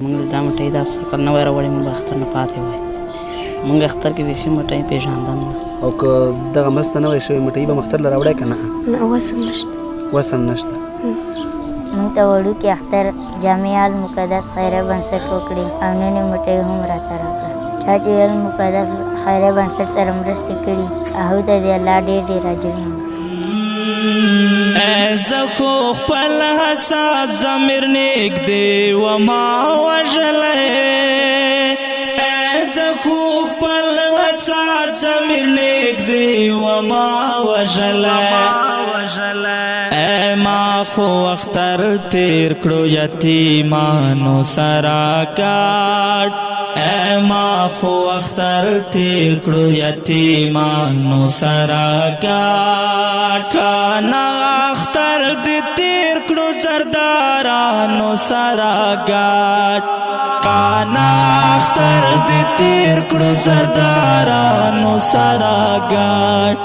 موږ دا مټۍ داسې کله نه وای راوړې موږ به اختر نه پاتې وای موږ اختر کې بیخي مټۍ پېژاندم نه او که دغه مرسته نه وای شوې مټۍ به اختر له راوړی که نه نه وسم نشته وسم نشته موږ ته وړوکي اختر جامع المقدس خیریه بنسټ وکړي او نن یې مټۍ هم راته راکړه چا چې المقدس خیریه بنسټ سره مرستې کړي هغوی ته دې الله ډېر ډېر اجرونه زه خو خپل حساس ضمیر نږدې وما وژلی زه خو خپل حساس ضمیر نږدې وما وژلی ما خو اختر تیر کړو یتیمانو سره ګډ ما خو اختر تیر کړو یتیمانو سره ګډ کانا اختر دې تیر کړو زردارانو سره ګډ کانا اختر دې تیر کړو زردارانو سره ګډ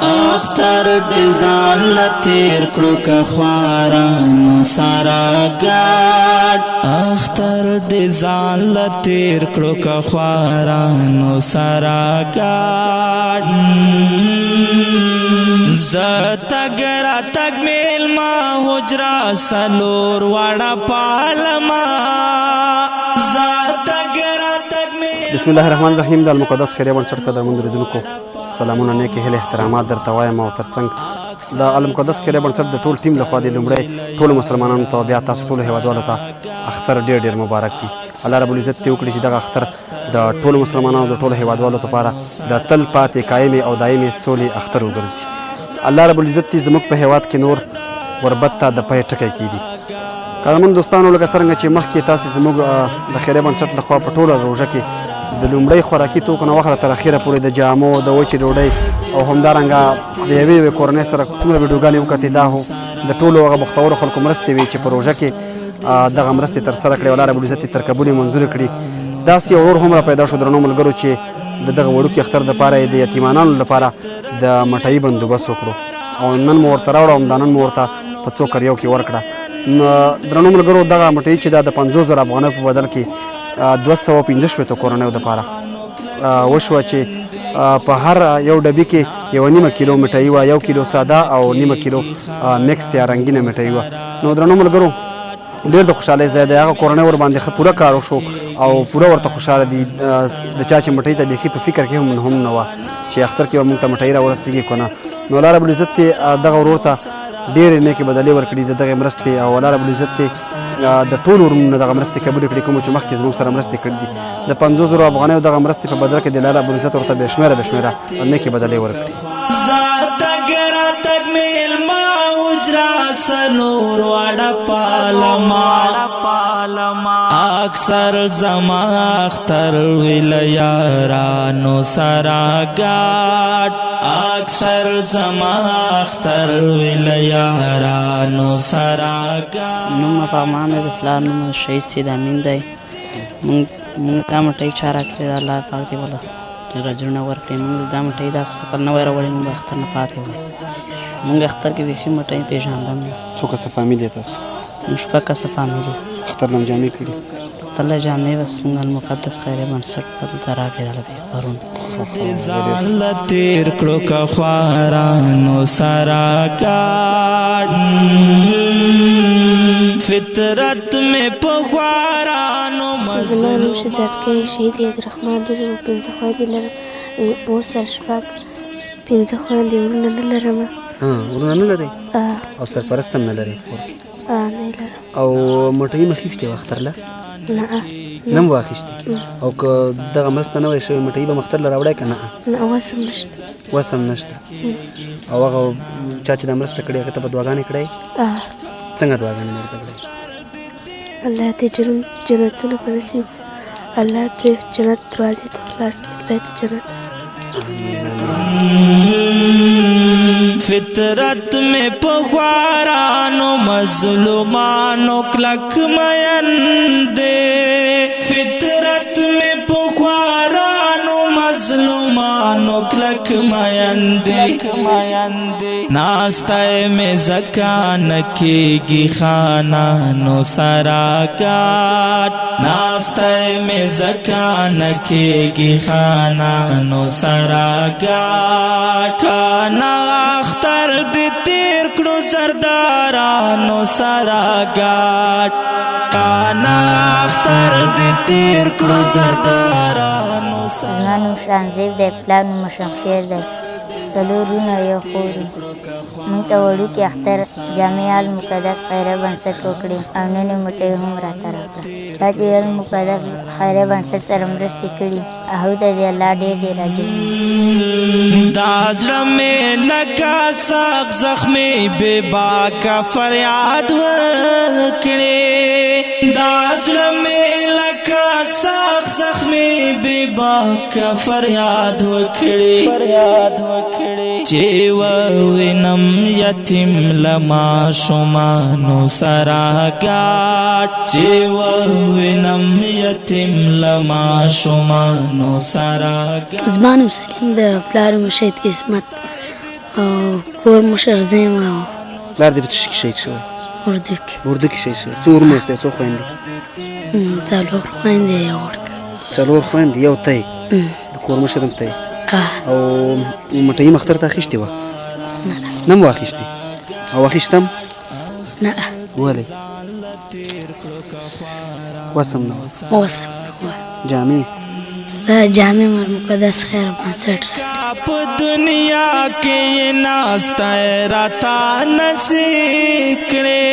اختر دې ځان له تیر کړو که خوارانو سره ګډ اختر دې ځان له تیر کړو که خوارانو سره ګډ زه تګ راتګ میلمه حجره څلور واړه پالمه زه تګ راتګ بسم الله الرحمن الرحیم د المقدس خیریه بنسټ قدرمنو لیدونکو سلامونه نیکې هیلې احترامات درته وایم او ترڅنګ د المقدس خیریه بنسټ د ټول ټیم لخوا د لومړی ټولو مسلمانانو ته بیا تاسو ټولو هیوادوالو ته اختر ډېر ډېر مبارک وي الله رب العزت دې وکړي چې دغه اختر د ټولو مسلمانانو د ټولو هیوادوالو لپاره د تل پاتې قایمې او دایمې سولې اختر وګرځي الله رب العزت دې زموږ په هیواد کې نور غربت ته د پی ټکی کیږي قدرمنو دوستانو لکه څرنګه چې مخکې تاسې زموږ د خیریه بنسټ لخوا په ټوله روژه کې د لومړۍ خوراکي توکو نه واخله تر اخره پورې د جامو د وچې ډوډۍ او همدارنګه د یوې یوې کورنۍ سره څومره ویډیوګانې وکتې دا هو د ټولو هغه بختورو خلکو مرستې وې چې په روژه کې دغه مرستې ترسره کړې الله رب العزت یې ترکبونه یې منظورې کړي داسې یو ورور هم را پیدا شو درنو ملګرو چې د دغه وړوکي اختر دپاره یې د یتیمانانو لپاره د مټایي بندوبست وکړو او نن مو ورته راوړه همدا نن مو ورته په څو کریو کې ورکړه درنو ملګرو دغه مټایي چې دا د 50,000 افغانیو په بدل کې 215 کورنیو دپاره وشوه چې په هر یو ډبي کې 1.5 کیلو مټایي وه 1 کیلو ساده او 1.5 کیلو مکس یا رنګینه مټایي وه نو درنو ملګرو ډېر د خوشحالۍ ځای دی هغه کورنۍ ورباندې ښه پوره کار وشو او پوره ورته خوشحاله دي د چا چې مټۍ ته بیخي په فکر کې هم نه وه چې اختر کې به موږ ته مټۍ راورسېږي که نه نو الله رب العزت یې دغه ورور ته ډېرې نیکې بدلې ورکړي د دغې مرستې او الله رب العزت یې د ټولو ورونو دغه مرستې قبولې کړي کومو چې مخکې زموږ سره مرستې کړي دي د 50,000 افغانیو دغه مرستې په بدل کې د الله رب العزت ورته بې شمېره نیکې بدلې ورکړي سلور واړه پالما اکثر زما اختر ویل یارانو سره ګډ اکثر زما اختر ویل یارانو سره ګډ نوم په امان د پلار نوم شهید سید امین دی موږ دا مټۍ چا راکړې ده الله پاک دې وله ډېر اجرونه ورکړي موږ دا مټۍ داسې کله نه وای راوړې موږ به اختر نه پاتې وای موږ اختر کې بیخي مټۍ پېژاندم نه څو کسه فامیل یې تاسو موږ 6 کسه فامیل یو اختر نه جامې کړي اختر له جامې بس موږ المقدس خیریه بنسټ دلته راکړې ده پرون ځان له تیر کړو که خوارانو سره ګډ فطرت مې په خوارانو زما نوم شهزادګۍ شهید عبدالرحمن لور یم 5 خویندې لرم مور سره 5 خویندې ورونه نه لرم ورونه نه لرئ او سرپرست هم نه لرئ کور کې نه لرم او مټۍ مه اخیستې وه اختر له نه نه م واخیستې او که دغه مرسته نه وای شوې مټۍ به اختر له راوړی که نه وسم نشته وسم نشته او هغه چا چې دا مرسته کړې هغې ته به دعاګانې کړی څنګه دعاګانې مې ورته کړی الله دې جنتونه په نصیب الله دې جنت دروازې ته خلاص کړي الله دې جنت فطرت میں پخوارانو مظلومانو کلک مین دے فطرت میں پخوارانو مظلومانو کلک مین دے ناسته می زکان کیگی خانانو سراگات ناسته می زکان کیگی خانانو سراگات کانا اختر دی تیر کړو زردارانو سراگات کانا اختر دی تیر کړو زردارانو زما نوم شانزیب دی پلار نوم شمشیر دی څلور وروڼه یو خور موږ ته وړوکي اختر جامع المقدس خیریه بنسټ وکړي او نن مټۍ هم راته راکړه چا چې المقدس خیریه بنسټ سره مرستې کړي هغوی ته دې الله ډېر ډېر اجر دا زړه مې لکه سخت زخمي بې باکه فریاد وکړې دا زړه مې لکه سخت زخمي بې باکه فریاد وکړې چې ووینم یتیم له ماشومانو سره ګډ چې ووینم یتیم له ماشومانو سره ګډ زما نوم سلیم د پلار نوم شهید عصمت او کور مشر زه یم او پلار دې په څه کې شهید شوی اردو کې اردو کې شهید شوی څو وروڼه یاست څو خویندې څلور خویندې یو وړوکی څلور خویندې یو تی د کور مشر هم تی او مټۍ مختر ته اخیستې وه نه مو اخیستې او اخیستم نه ولې وسم نه وه وسم نه وه جامې دا جامع المقدس خیر بنسټ په دنیا کې ناسته راته نصیب کړې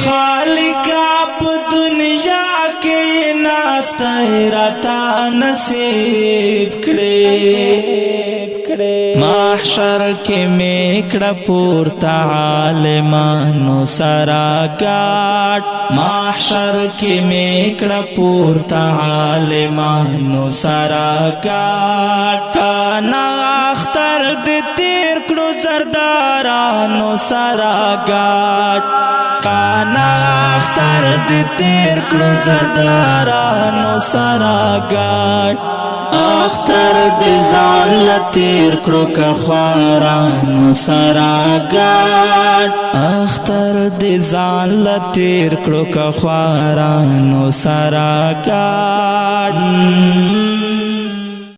خالقا په دنیا کې ناسته راته نصیب کړې محشر کې مې کړه پورته عالمانو سره ګډ محشر کې مې کړه پورته عالمانو سره ګډ کانا اختر دې تیر کړو زردارانو سره ګډ کانا اختر دې تیر کړو زردارانو سره ګډ اختر دې ځان له تیر کړو که خوارانو سره ګډ اختر دې ځان له تیر کړو که خوارانو سره ګډ